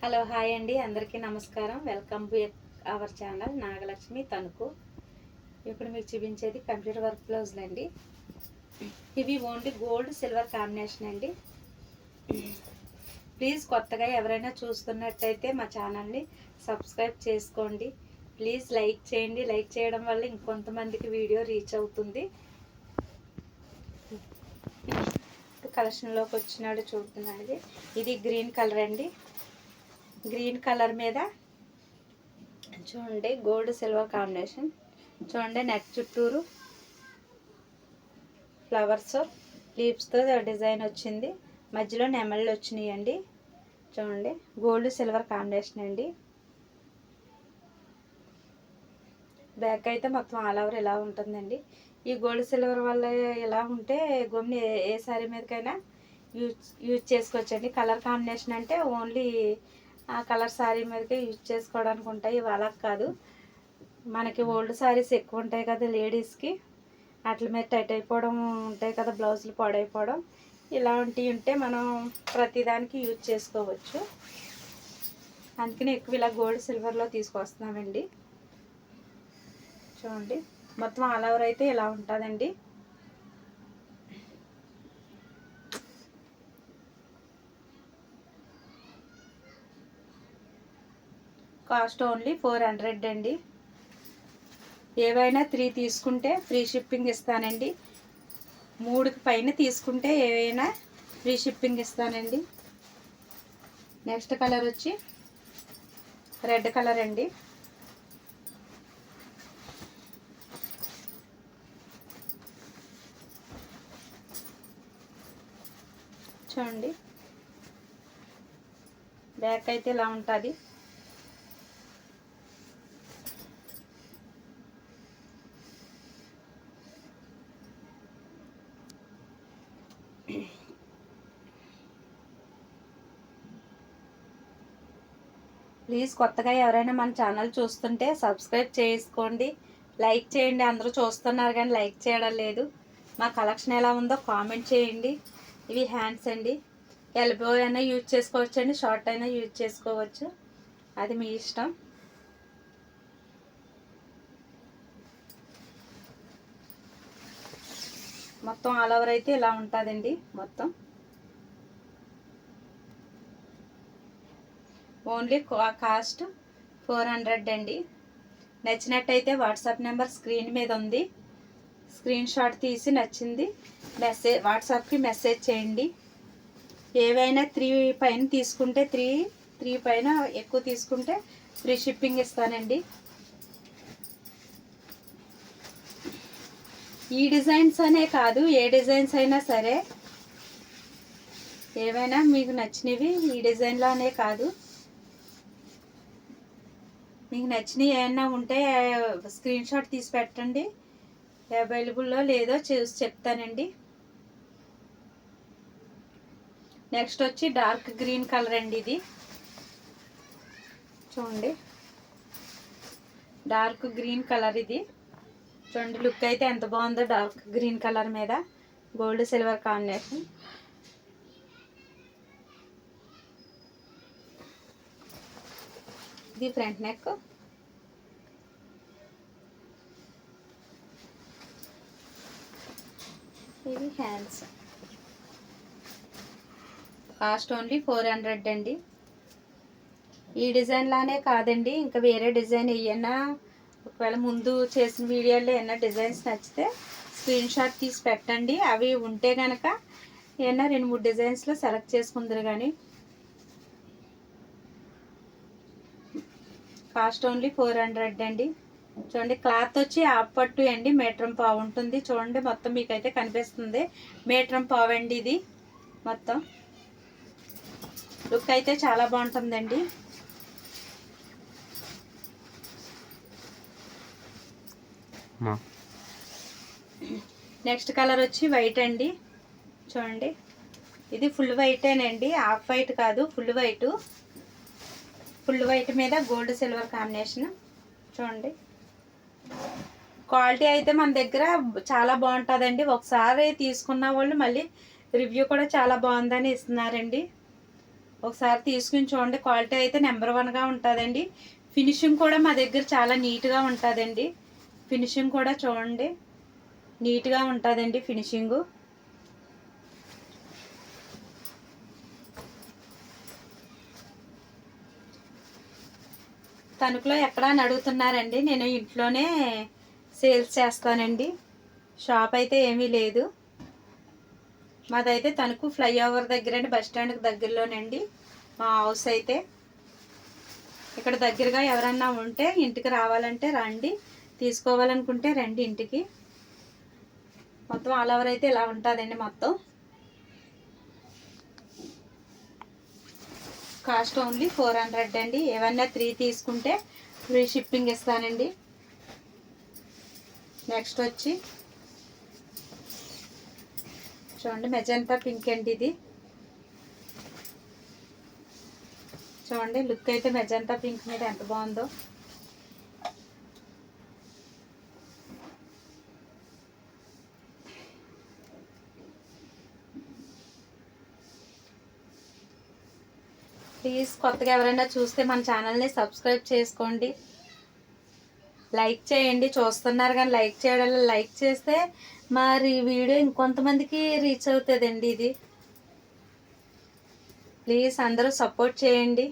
Hello hi అండి, అందరికీ నమస్కారం. Welcome to our channel Nagalakshmi Tanuku. ఇప్పుడు మీకు చూపించేది కంప్యూటర్ వర్క్ బ్లౌజులు అండి. ఇవి ఓన్లీ గోల్డ్ సిల్వర్ కాంబినేషన్ అండి. ప్లీజ్ కొత్తగా ఎవరైనా చూస్తున్నట్టయితే మా ఛానల్ని సబ్స్క్రైబ్ చేసుకోండి. ప్లీజ్ లైక్ చేయండి. లైక్ చేయడం వల్ల ఇంకొంతమందికి వీడియో రీచ్ అవుతుంది. కలెక్షన్లోకి వచ్చినాడు చూస్తున్నాడు. ఇది గ్రీన్ కలర్ అండి. గ్రీన్ కలర్ మీద చూడండి గోల్డ్ సిల్వర్ కాంబినేషన్. చూడండి నెక్ చుట్టూరు ఫ్లవర్స్ లీవ్స్తో డిజైన్ వచ్చింది. మధ్యలో నెమళ్ళు వచ్చినాయి అండి. చూడండి గోల్డ్ సిల్వర్ కాంబినేషన్ అండి. బ్యాక్ అయితే మొత్తం ఆల్ ఓవర్ ఇలా ఉంటుందండి. ఈ గోల్డ్ సిల్వర్ వల్ల ఇలా ఉంటే గమ్ని ఏ శారీ మీదకైనా యూజ్ చేసుకోవచ్చండి. కలర్ కాంబినేషన్ అంటే ఓన్లీ ఆ కలర్ శారీ మీదకే యూజ్ చేసుకోవడానికి ఉంటాయి. ఇవి అలా కాదు, మనకి ఓల్డ్ శారీస్ ఎక్కువ ఉంటాయి కదా లేడీస్కి, వాటి మీద టైట్ అయిపోవడం ఉంటాయి కదా, బ్లౌజులు పాడైపోవడం, ఇలాంటివి ఉంటే మనం ప్రతిదానికి యూజ్ చేసుకోవచ్చు. అందుకని ఎక్కువ ఇలా గోల్డ్ సిల్వర్లో తీసుకొస్తున్నామండి. చూడండి మొత్తం ఆల్ ఓవర్ అయితే ఇలా ఉంటుందండి. కాస్ట్ ఓన్లీ 400 అండి. ఏవైనా 3 తీసుకుంటే ఫ్రీ షిప్పింగ్ ఇస్తానండి. 3కి పైన తీసుకుంటే ఏవైనా ఫ్రీ షిప్పింగ్ ఇస్తానండి. నెక్స్ట్ కలర్ వచ్చి రెడ్ కలర్ అండి. చూడండి బ్యాక్ అయితే ఇలా ఉంటుంది. ప్లీజ్ కొత్తగా ఎవరైనా మన ఛానల్ చూస్తుంటే సబ్స్క్రైబ్ చేసుకోండి, లైక్ చేయండి. అందరూ చూస్తున్నారు కానీ లైక్ చేయడం లేదు. మా కలెక్షన్ ఎలా ఉందో కామెంట్ చేయండి. ఇవి హ్యాండ్స్ అండి. ఎల్బో అయినా యూజ్ చేసుకోవచ్చు అండి, షార్ట్ అయినా యూజ్ చేసుకోవచ్చు, అది మీ ఇష్టం. మొత్తం ఆల్ ఓవర్ అయితే ఇలా ఉంటుందండి. మొత్తం ఓన్లీ కాస్ట్ 400 అండి. నచ్చినట్టయితే వాట్సాప్ నెంబర్ స్క్రీన్ మీద ఉంది, స్క్రీన్ షాట్ తీసి నచ్చింది వాట్సాప్కి మెసేజ్ చేయండి. ఏవైనా 3 పైన తీసుకుంటే 3 పైన ఎక్కువ తీసుకుంటే ఫ్రీ షిప్పింగ్ ఇస్తానండి. ఈ డిజైన్స్ అనే కాదు, ఏ డిజైన్స్ అయినా సరే, ఏవైనా మీకు నచ్చినవి ఈ డిజైన్లో అనే కాదు, మీకు నచ్చినవి ఏమైనా ఉంటే స్క్రీన్ షాట్ తీసి పెట్టండి. అవైలబుల్లో లేదో చూసి చెప్తానండి. నెక్స్ట్ వచ్చి డార్క్ గ్రీన్ కలర్ అండి. ఇది చూడండి డార్క్ గ్రీన్ కలర్. ఇది చూడండి లుక్ అయితే ఎంత బాగుందో డార్క్ గ్రీన్ కలర్ మీద గోల్డ్ సిల్వర్ కాంబినేషన్. ఇది ఫ్రంట్ నెక్. ఇది హ్యాండ్స్. కాస్ట్ ఓన్లీ 400 అండి. ఈ డిజైన్ లానే కాదండి, ఇంకా వేరే డిజైన్ ఏమైనా ఒకవేళ ముందు చేసిన వీడియోలో ఏమైనా డిజైన్స్ నచ్చితే స్క్రీన్ షాట్ తీసి పెట్టండి. అవి ఉంటే కనుక ఏమైనా 2-3 డిజైన్స్లో సెలెక్ట్ చేసుకుందరు. కానీ కాస్ట్ ఓన్లీ 400 అండి. చూడండి క్లాత్ వచ్చి హాఫ్ పట్టు అండి, మీటర్ పావు ఉంటుంది. చూడండి మొత్తం మీకైతే కనిపిస్తుంది మీటర్ పావు అండి. ఇది మొత్తం లుక్ అయితే చాలా బాగుంటుందండి. నెక్స్ట్ కలర్ వచ్చి వైట్ అండి. చూడండి ఇది ఫుల్ వైటేనండి, హాఫ్ వైట్ కాదు, ఫుల్ వైట్. ఫుల్ వైట్ మీద గోల్డ్ సిల్వర్ కాంబినేషన్. చూడండి క్వాలిటీ అయితే మన దగ్గర చాలా బాగుంటుందండి. ఒకసారి తీసుకున్న వాళ్ళు మళ్ళీ రివ్యూ కూడా చాలా బాగుందని ఇస్తున్నారండి. ఒకసారి తీసుకుని చూడండి. క్వాలిటీ అయితే నెంబర్ 1గా ఉంటుందండి. ఫినిషింగ్ కూడా మా దగ్గర చాలా నీట్గా ఉంటుందండి. ఫినిషింగ్ కూడా చూడండి, నీట్గా ఉంటుందండి ఫినిషింగు. తణుకులో ఎక్కడ అని అడుగుతున్నారండి. నేను ఇంట్లోనే సేల్స్ చేస్తానండి. షాప్ అయితే ఏమీ లేదు. మాదైతే తణుకు ఫ్లైఓవర్ దగ్గర అండి, బస్ స్టాండ్కి దగ్గరలోనండి మా హౌస్ అయితే. ఇక్కడ దగ్గరగా ఎవరన్నా ఉంటే ఇంటికి రావాలంటే రండి, తీసుకోవాలనుకుంటే రండి ఇంటికి. మొత్తం ఆల్ ఓవర్ అయితే ఇలా ఉంటుందండి. మొత్తం కాస్ట్ ఓన్లీ 400 అండి. ఏమన్నా 3 తీసుకుంటే ఫ్రీ షిప్పింగ్ ఇస్తానండి. నెక్స్ట్ వచ్చి చూడండి, మెజంతా పింక్ అండి. ఇది చూడండి, లుక్ అయితే మెజంతా పింక్ మీద ఎంత బాగుందో. ప్లీజ్ కొత్తగా ఎవరైనా చూస్తే మన ఛానల్ని సబ్స్క్రైబ్ చేసుకోండి, లైక్ చేయండి. చూస్తున్నారు కానీ లైక్ చేయడం, లైక్ చేస్తే మరి వీడియో ఇంకొంతమందికి రీచ్ అవుతుందండి. ఇది ప్లీజ్ అందరూ సపోర్ట్ చేయండి.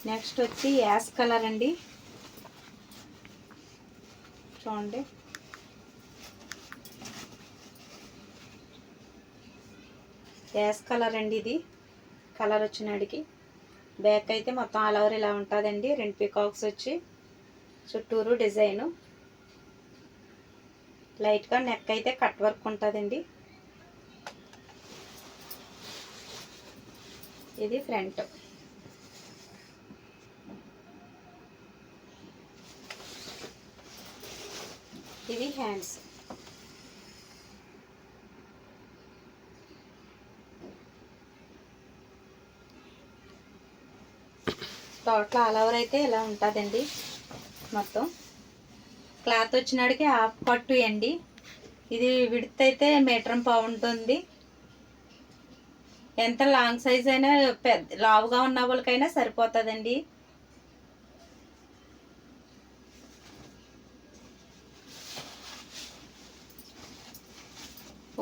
నెక్స్ట్ వచ్చి యాష్ కలర్ అండి. చూడండి, యాష్ కలర్ అండి. ఇది కలర్ వచ్చినాడికి బ్యాక్ అయితే మొత్తం ఆల్ ఓవర్ ఇలా ఉంటుందండి. 2 పీకాక్స్ వచ్చి చుట్టూరు డిజైను. లైట్గా నెక్ అయితే కట్ వర్క్ ఉంటుందండి. ఇది ఫ్రంట్. ఇవి హ్యాండ్స్. టోటల్ ఆల్ ఓవర్ అయితే ఇలా ఉంటుందండి. మొత్తం క్లాత్ వచ్చినాడికి హాఫ్ పట్టు అండి. ఇది విడ్త్ అయితే 1.5 మీటర్ ఉంటుంది. ఎంత లాంగ్ సైజ్ అయినా పెద్ద లావుగా ఉన్న వాళ్ళకైనా సరిపోతుందండి.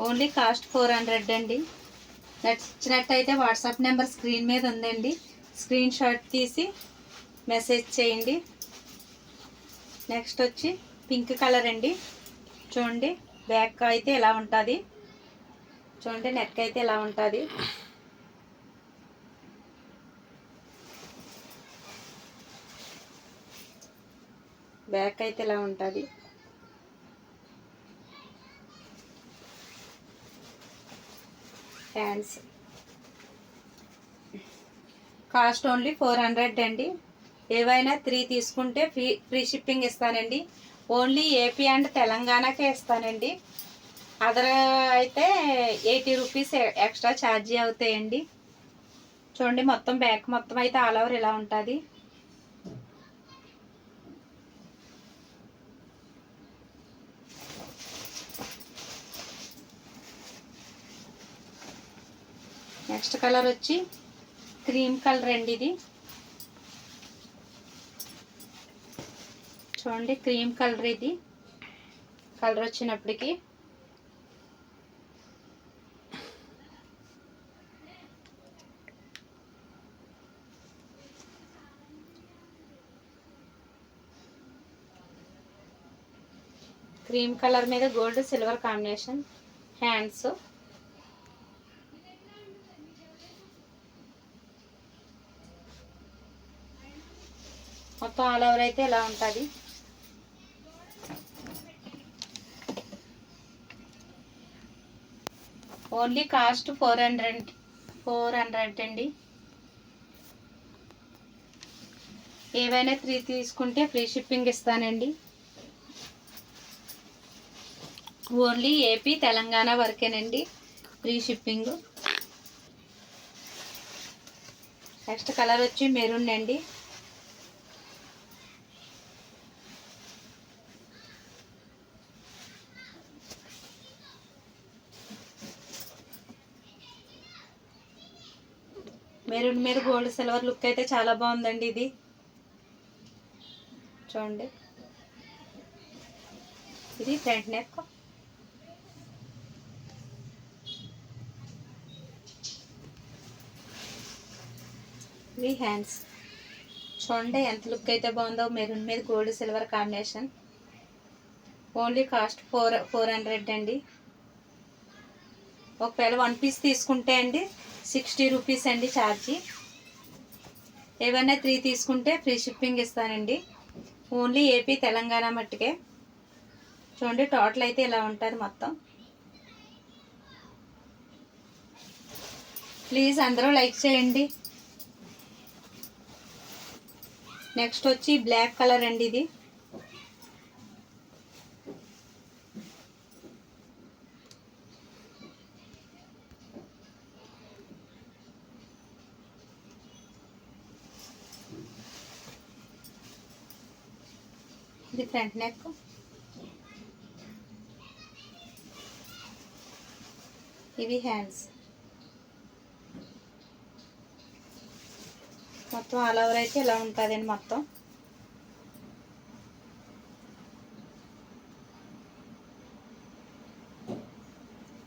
ఓన్లీ కాస్ట్ 400 అండి. నచ్చినట్టయితే వాట్సాప్ నెంబర్ స్క్రీన్ మీద ఉందండి, స్క్రీన్ షాట్ తీసి మెసేజ్ చేయండి. నెక్స్ట్ వచ్చి పింక్ కలర్ అండి. చూడండి, బ్యాక్ అయితే ఇలా ఉంటుంది. చూడండి, నెక్ అయితే ఇలా ఉంటుంది. బ్యాక్ అయితే ఇలా ఉంటుంది. హ్యాండ్స్ కాస్ట్ ఓన్లీ 400 అండి. ఏవైనా 3 తీసుకుంటే ఫ్రీ షిప్పింగ్ ఇస్తానండి. ఓన్లీ ఏపీ అండ్ తెలంగాణకే ఇస్తానండి. అదర్ అయితే 80 రూపీస్ ఎక్స్ట్రా ఛార్జీ అవుతాయండి. చూడండి, మొత్తం బ్యాక్ మొత్తం అయితే ఆల్ ఓవర్ ఇలా ఉంటుంది. నెక్స్ట్ కలర్ వచ్చి క్రీమ్ కలర్ అండి. ఇది చూడండి, క్రీమ్ కలర్. ఇది కలర్ వచ్చినప్పటికి క్రీమ్ కలర్ మీద గోల్డ్ సిల్వర్ కాంబినేషన్. హ్యాండ్స్ మొత్తం ఆల్ ఓవర్ అయితే ఇలా ఉంటుంది. ఓన్లీ కాస్ట్ 400 అండి. ఏవైనా 3 తీసుకుంటే ఫ్రీ షిప్పింగ్ ఇస్తానండి. ఓన్లీ ఏపీ తెలంగాణ వరకేనండి. Free shipping. నెక్స్ట్ కలర్ వచ్చి మెరూన్ అండి. మెరూన్ మీద గోల్డ్ సిల్వర్ లుక్ అయితే చాలా బాగుందండి. ఇది చూడండి, ఇది ఫ్రంట్ నెక్. ఇవి హ్యాండ్స్. చూడండి ఎంత లుక్ అయితే బాగుందో, మెరూన్ మీద gold silver combination. Only cost 400 అండి. ఒకవేళ 1 పీస్ తీసుకుంటే అండి 60 రూపీస్ అండి ఛార్జీ. ఏవైనా 3 తీసుకుంటే ఫ్రీ షిప్పింగ్ ఇస్తానండి. ఓన్లీ ఏపీ తెలంగాణ మట్టుకే. చూడండి టోటల్ అయితే ఇలా ఉంటుంది మొత్తం. ప్లీజ్ అందరూ లైక్ చేయండి. నెక్స్ట్ వచ్చి బ్లాక్ కలర్ అండి. ఇది ఇది ఫ్రంట్ నెక్. ఇవి హ్యాండ్స్. మొత్తం ఆల్ ఓవర్ అయితే ఇలా ఉంటుందండి మొత్తం.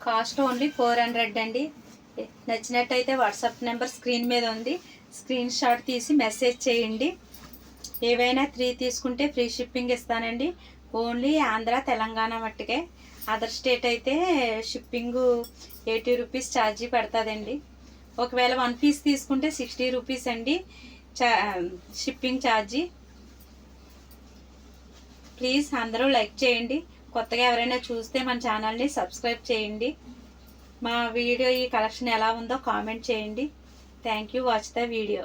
కాస్ట్ ఓన్లీ 400 అండి. నచ్చినట్టయితే వాట్సాప్ నెంబర్ స్క్రీన్ మీద ఉంది, స్క్రీన్ షాట్ తీసి మెసేజ్ చేయండి. ఏవైనా 3 తీసుకుంటే ఫ్రీ షిప్పింగ్ ఇస్తానండి. ఓన్లీ ఆంధ్ర తెలంగాణ మట్టుకే. అదర్ స్టేట్ అయితే షిప్పింగ్ 80 రూపీస్ ఛార్జీ పడుతుందండి. ఒకవేళ 1 పీస్ తీసుకుంటే 60 రూపీస్ అండి షిప్పింగ్ ఛార్జీ. ప్లీజ్ అందరూ లైక్ చేయండి. కొత్తగా ఎవరైనా చూస్తే మన ఛానల్ని సబ్స్క్రైబ్ చేయండి. మా వీడియో ఈ కలెక్షన్ ఎలా ఉందో కామెంట్ చేయండి. Thank you. Watch the video.